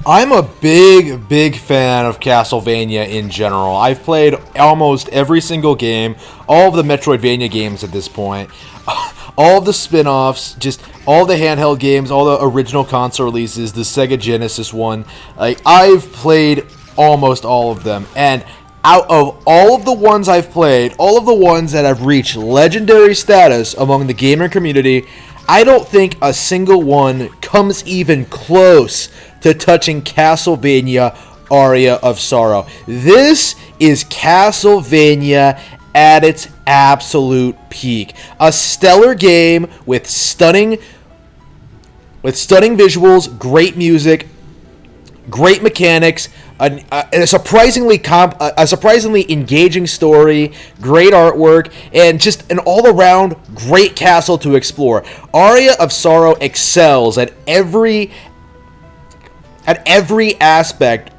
I'm a big fan of Castlevania in general. I've played almost every single game, all of the Metroidvania games at this point, all of the spin-offs, just all the handheld games, all the original console releases, the Sega Genesis one. Like, I've played almost all of them, and out of all of the ones I've played, all of the ones that have reached legendary status among the gamer community, I don't think a single one comes even close to touching Castlevania Aria of Sorrow. This is Castlevania at its absolute peak. A stellar game with stunning visuals, great music, great mechanics, a surprisingly engaging story, great artwork, and just an all-around great castle to explore. Aria of Sorrow excels at every aspect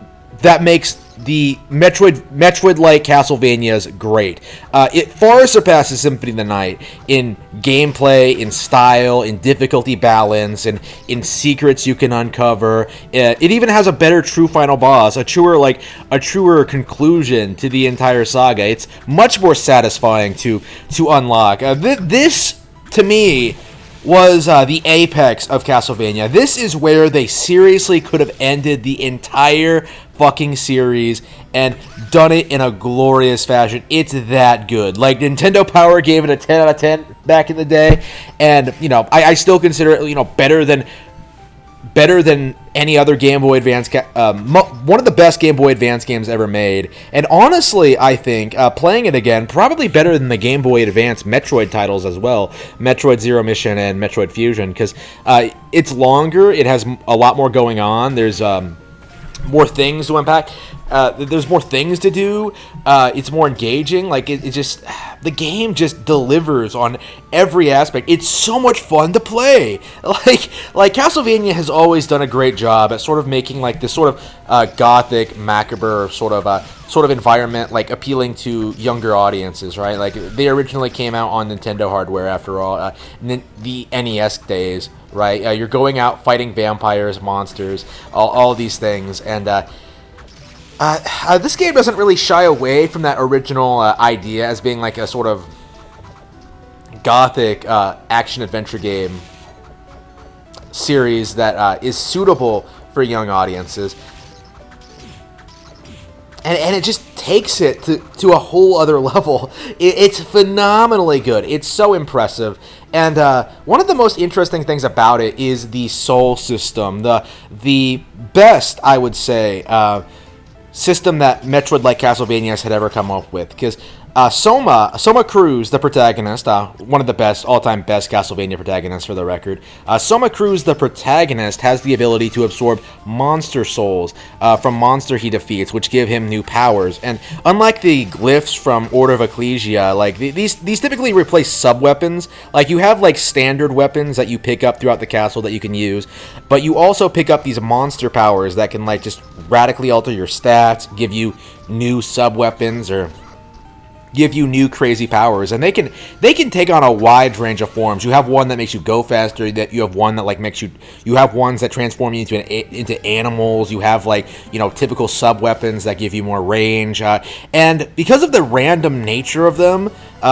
that makes the Metroid-like Castlevanias great. It far surpasses Symphony of the Night in gameplay, in style, in difficulty balance, and in secrets you can uncover. It even has a better true final boss, a truer conclusion to the entire saga. It's much more satisfying to unlock. This, to me, was the apex of Castlevania. This is where they seriously could have ended the entire fucking series and done it in a glorious fashion. It's that good. Like, Nintendo Power gave it a 10 out of 10 back in the day, and, I still consider it, better than any other Game Boy Advance, one of the best Game Boy Advance games ever made. And honestly, I think, playing it again, probably better than the Game Boy Advance Metroid titles as well, Metroid Zero Mission and Metroid Fusion, because it's longer, it has a lot more going on, there's more things to unpack. There's more things to do. It's more engaging. Like, it just, the game just delivers on every aspect. It's so much fun to play. Like Castlevania has always done a great job at sort of making like this sort of gothic, macabre sort of environment, like appealing to younger audiences, right? Like, they originally came out on Nintendo hardware, after all, the NES days, right? You're going out fighting vampires, monsters, all these things, and this game doesn't really shy away from that original idea as being like a sort of gothic action-adventure game series that is suitable for young audiences. And it just takes it to a whole other level. It's phenomenally good. It's so impressive. And one of the most interesting things about it is the soul system. The best, I would say, system that Metroid-like Castlevanias had ever come up with, because Soma Cruz, the protagonist, one of the all-time best Castlevania protagonists for the record, Soma Cruz, the protagonist, has the ability to absorb monster souls from monster he defeats, which give him new powers. And unlike the glyphs from Order of Ecclesia, like these typically replace sub-weapons. Like, you have like standard weapons that you pick up throughout the castle that you can use, but you also pick up these monster powers that can like just radically alter your stats, give you new sub-weapons, or give you new crazy powers, and they can take on a wide range of forms. You have one that makes you go faster. That you have one that like makes you. You have ones that transform you into animals. You have like typical sub weapons that give you more range. And because of the random nature of them,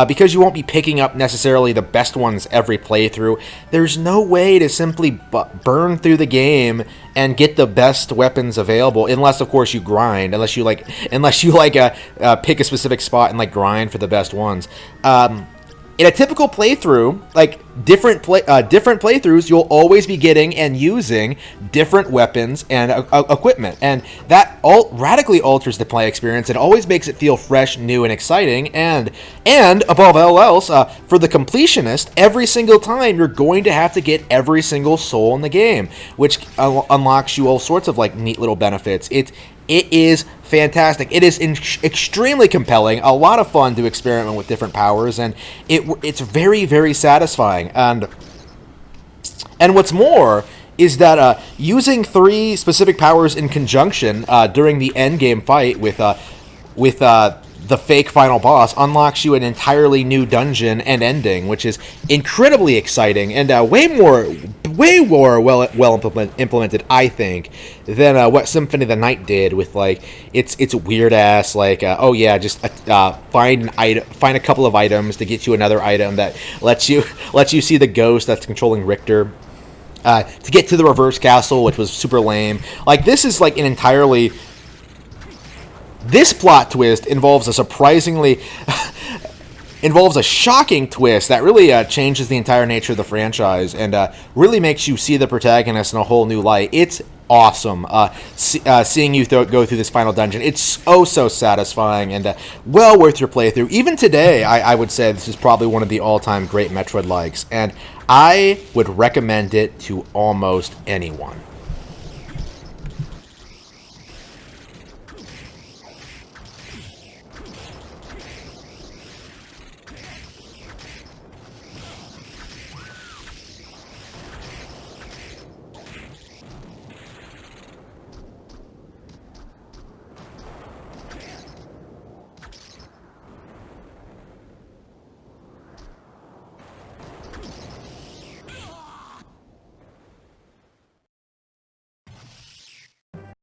because you won't be picking up necessarily the best ones every playthrough, there's no way to simply burn through the game and get the best weapons available, unless of course you grind, unless you pick a specific spot and like grind for the best ones. In a typical playthrough, like different playthroughs, you'll always be getting and using different weapons and equipment, and that radically alters the play experience. It always makes it feel fresh, new, and exciting. And above all else, for the completionist, every single time you're going to have to get every single soul in the game, which unlocks you all sorts of like neat little benefits. It is fantastic. It is extremely compelling, a lot of fun to experiment with different powers, and it's very, very satisfying. And what's more is that using 3 specific powers in conjunction during the end game fight with the fake final boss unlocks you an entirely new dungeon and ending, which is incredibly exciting and way more well implemented, I think, than what Symphony of the Night did with like its weird ass like just find a couple of items to get you another item that lets you see the ghost that's controlling Richter. To get to the reverse castle, which was super lame. Like, this is like an entirely... This plot twist involves a shocking twist that really changes the entire nature of the franchise and really makes you see the protagonist in a whole new light. It's awesome seeing you go through this final dungeon. It's so satisfying and well worth your playthrough. Even today, I would say this is probably one of the all-time great Metroid likes, and I would recommend it to almost anyone.